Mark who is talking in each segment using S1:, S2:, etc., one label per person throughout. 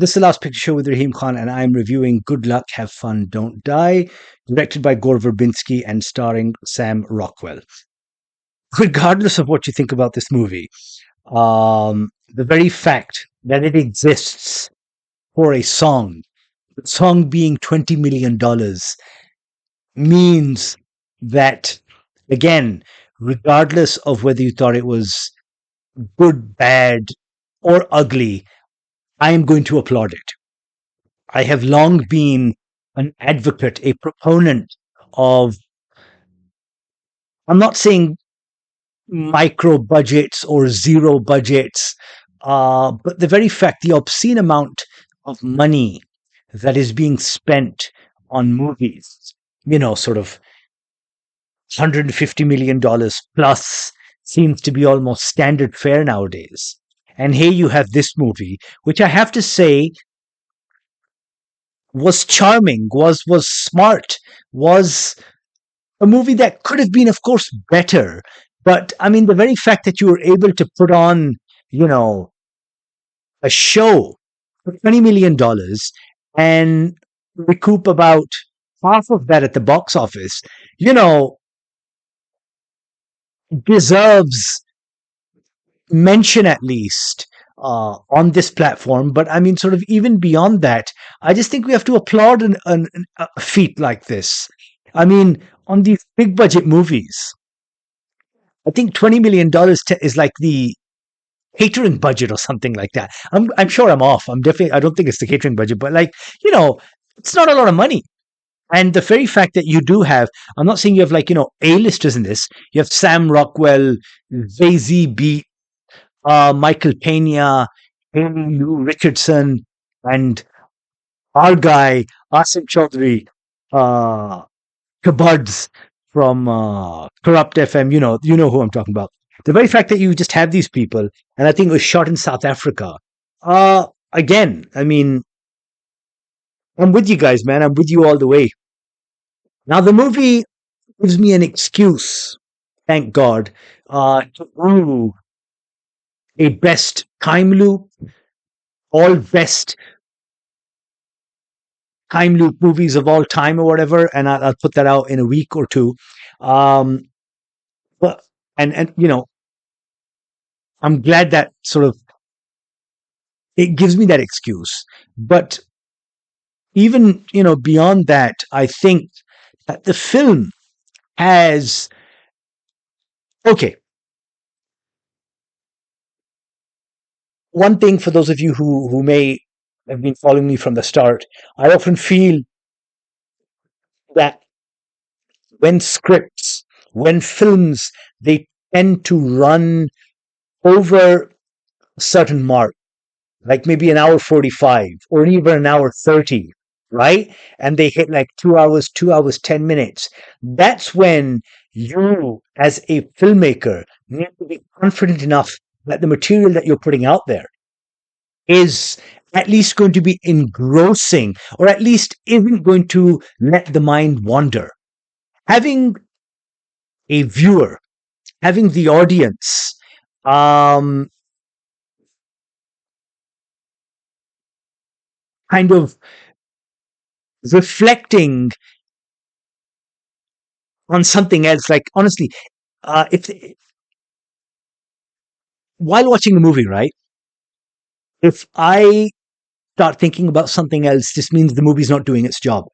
S1: This is the Last Picture Show with Raheem Khan, and I'm reviewing Good Luck, Have Fun, Don't Die, directed by Gore Verbinski and starring Sam Rockwell. Regardless of what you think about this movie, the very fact that it exists for a song, the song being $20 million, means that, again, regardless of whether you thought it was good, bad, or ugly, I am going to applaud it. I have long been an advocate, a proponent of, I'm not saying micro budgets or zero budgets, but the very fact, the obscene amount of money that is being spent on movies, sort of $150 million plus seems to be almost standard fare nowadays. And here you have this movie, which I have to say was charming, was smart, was a movie that could have been, of course, better. But I mean, the very fact that you were able to put on, a show for $20 million and recoup about half of that at the box office, deserves mention at least on this platform. But I mean, sort of even beyond that, I just think we have to applaud a feat like this. I mean, on these big budget movies, I think $20 million is like the catering budget or something like that. I'm sure I'm off. I don't think it's the catering budget, but it's not a lot of money. And the very fact that you do have, I'm not saying you have A-listers in this. You have Sam Rockwell, Jay-Z Beat, Michael Pena, Hayley, Richardson, and our guy, Asim Chaudhry, Kabuds from Corrupt FM. You know who I'm talking about. The very fact that you just have these people, and I think it was shot in South Africa. Again, I mean, I'm with you guys, man. I'm with you all the way. Now, the movie gives me an excuse, thank God, to do a best time loop, all best time loop movies of all time or whatever, and I'll put that out in a week or two. But I'm glad that sort of it gives me that excuse. But even beyond that, I think that the film has one thing for those of you who may have been following me from the start. I often feel that when films, they tend to run over a certain mark, like maybe an hour 45 or even an hour 30, right? And they hit like 2 hours, 10 minutes. That's when you, as a filmmaker, need to be confident enough that the material that you're putting out there is at least going to be engrossing, or at least isn't going to let the mind wander. Having a viewer, having the audience, kind of reflecting on something else. Like, honestly, if while watching a movie, right? If I start thinking about something else, this means the movie's not doing its job.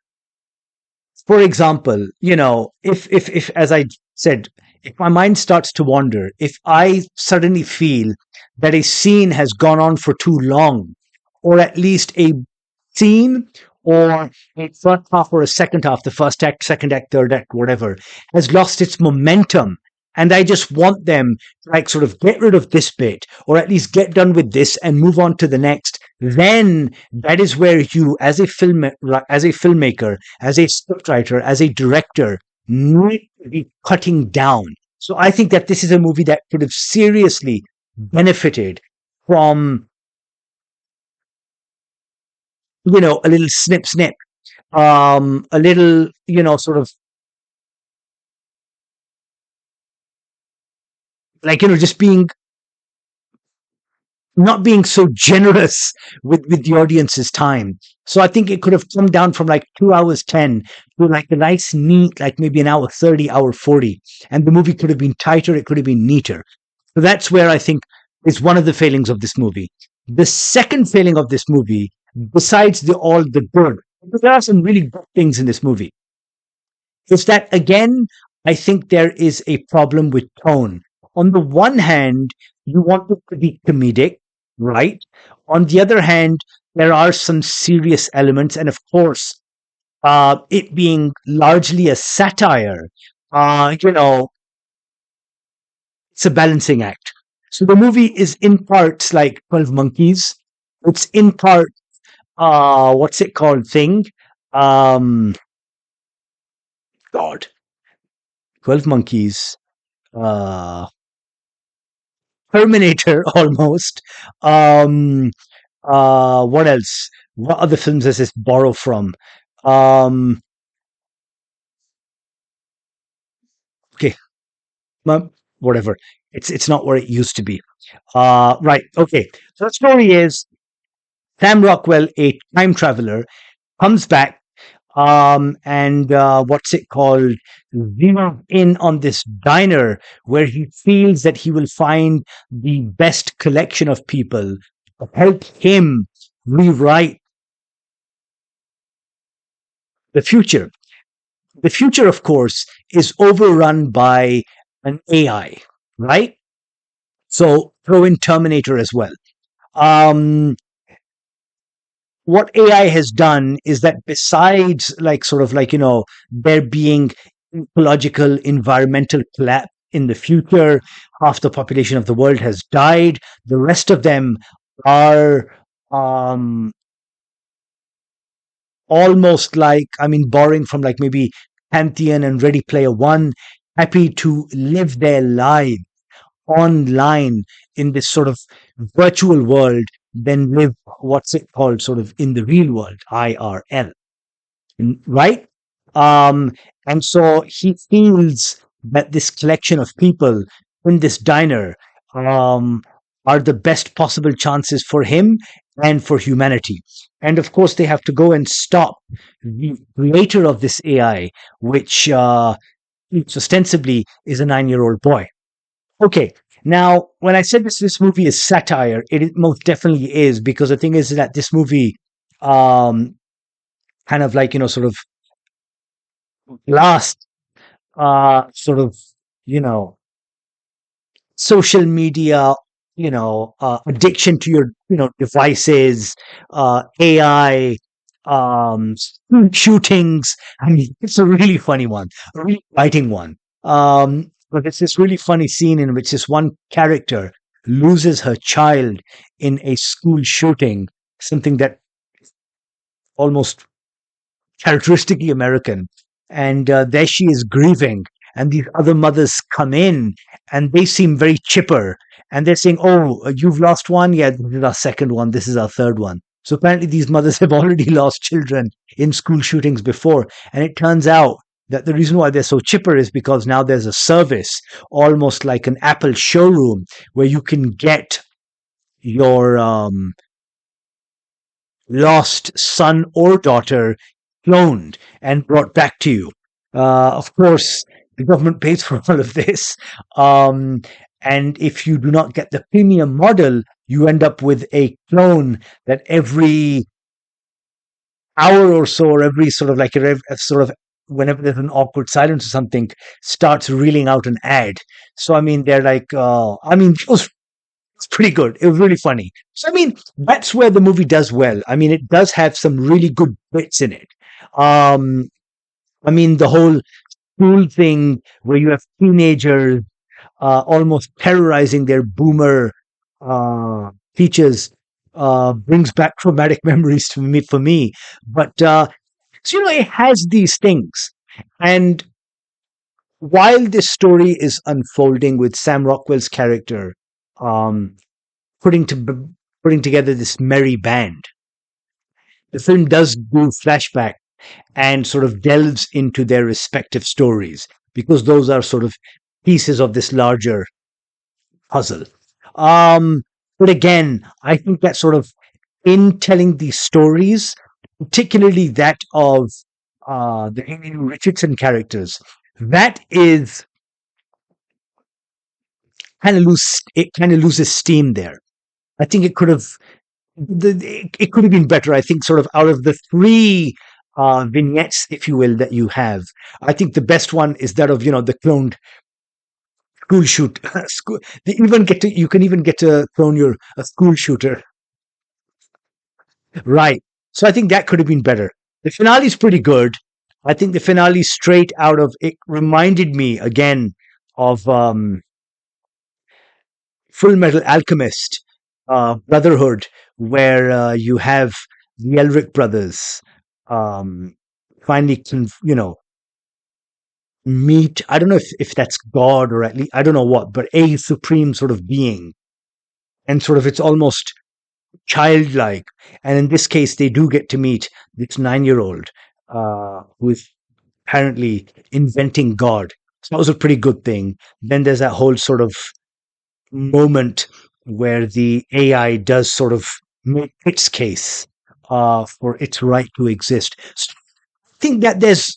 S1: For example, if as I said, if my mind starts to wander, if I suddenly feel that a scene has gone on for too long, or at least a scene or a first half or a second half, the first act, second act, third act, whatever, has lost its momentum, and I just want them to sort of get rid of this bit, or at least get done with this and move on to the next, then that is where you, as a filmmaker, as a scriptwriter, as a director, need to be cutting down. So I think that this is a movie that could have seriously benefited from, a little snip, a little, sort of just being not being so generous with the audience's time. So I think it could have come down from like 2 hours 10 to like a nice neat, like maybe an hour 30, hour 40. And the movie could have been tighter, it could have been neater. So that's where I think is one of the failings of this movie. The second failing of this movie, besides all the good, because there are some really good things in this movie, is that again, I think there is a problem with tone. On the one hand, you want it to be comedic, right? On the other hand, there are some serious elements, and of course, it being largely a satire, you know, it's a balancing act. So the movie is in parts like 12 Monkeys. It's in part, what's it called thing? Um, God, 12 Monkeys, uh, Terminator almost. Um, what else? What other films does this borrow from? Um, okay, whatever. It's not where it used to be. Right. Okay. So the story is Sam Rockwell, a time traveler, comes back, and what's it called? Zeroes in on this diner where he feels that he will find the best collection of people to help him rewrite the future. The future, of course, is overrun by an AI, right? So throw in Terminator as well. Um, what AI has done is that besides like sort of like, there being ecological, environmental collapse in the future, half the population of the world has died. The rest of them are um, almost like, I mean, borrowing from like maybe Pantheon and Ready Player One, happy to live their lives online in this sort of virtual world than live what's it called sort of in the real world, IRL, right? Um, and so he feels that this collection of people in this diner um, are the best possible chances for him and for humanity. And of course, they have to go and stop the creator of this AI, which ostensibly is a 9-year-old boy. Okay. Now, when I said this movie is satire, it most definitely is, because the thing is that this movie um, kind of like, sort of last sort of, you know, social media, addiction to your, devices, AI, shootings. I mean, it's a really funny one, a really biting one. But it's this really funny scene in which this one character loses her child in a school shooting, something that almost characteristically American. And there she is grieving, and these other mothers come in, and they seem very chipper, and they're saying, "Oh, you've lost one. Yeah, this is our second one. This is our third one." So apparently, these mothers have already lost children in school shootings before, and it turns out that the reason why they're so chipper is because now there's a service, almost like an Apple showroom, where you can get your lost son or daughter cloned and brought back to you. Of course, the government pays for all of this. Um, and if you do not get the premium model, you end up with a clone that every hour or so, or every sort of like a sort of whenever there's an awkward silence or something, starts reeling out an ad. So I mean, they're like, I mean, it's pretty good. It was really funny. So I mean, that's where the movie does well. I mean, it does have some really good bits in it. Um, I mean, the whole school thing where you have teenagers almost terrorizing their boomer teachers brings back traumatic memories to me for me. But so it has these things, and while this story is unfolding with Sam Rockwell's character um, putting to putting together this merry band, the film does do flashback and sort of delves into their respective stories, because those are sort of pieces of this larger puzzle. Um, But again, I think that sort of in telling these stories, particularly that of the Hayley Richardson characters, that is it kind of loses steam there. I think it could have it could have been better. I think sort of out of the three vignettes, if you will, that you have, I think the best one is that of the cloned school shoot. You can even get to clone your a school shooter, right? So I think that could have been better. The finale is pretty good. I think the finale straight out of it reminded me again of Full Metal Alchemist, Brotherhood, where you have the Elric brothers um, finally, meet. I don't know if that's God or at least I don't know what, but a supreme sort of being, and sort of it's almost childlike. And in this case, they do get to meet this 9-year-old who is apparently inventing God. So that was a pretty good thing. Then there's that whole sort of moment where the AI does sort of make its case for its right to exist. So I think that there's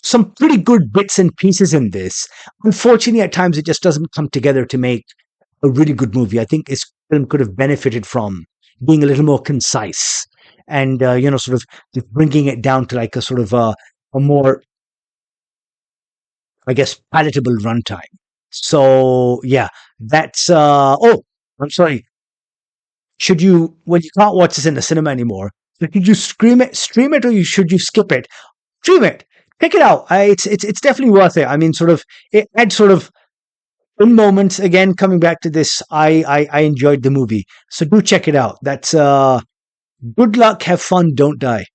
S1: some pretty good bits and pieces in this. Unfortunately, at times it just doesn't come together to make a really good movie. I think this film could have benefited from being a little more concise and sort of just bringing it down to like a sort of a more, I guess, palatable runtime. So yeah, that's oh, I'm sorry. Should you, when you can't watch this in the cinema anymore, should you stream it, or should you skip it? Stream it, check it out. It's definitely worth it. I mean, sort of it had sort of in moments. Again, coming back to this, I enjoyed the movie, so do check it out. That's good luck, have fun, don't die.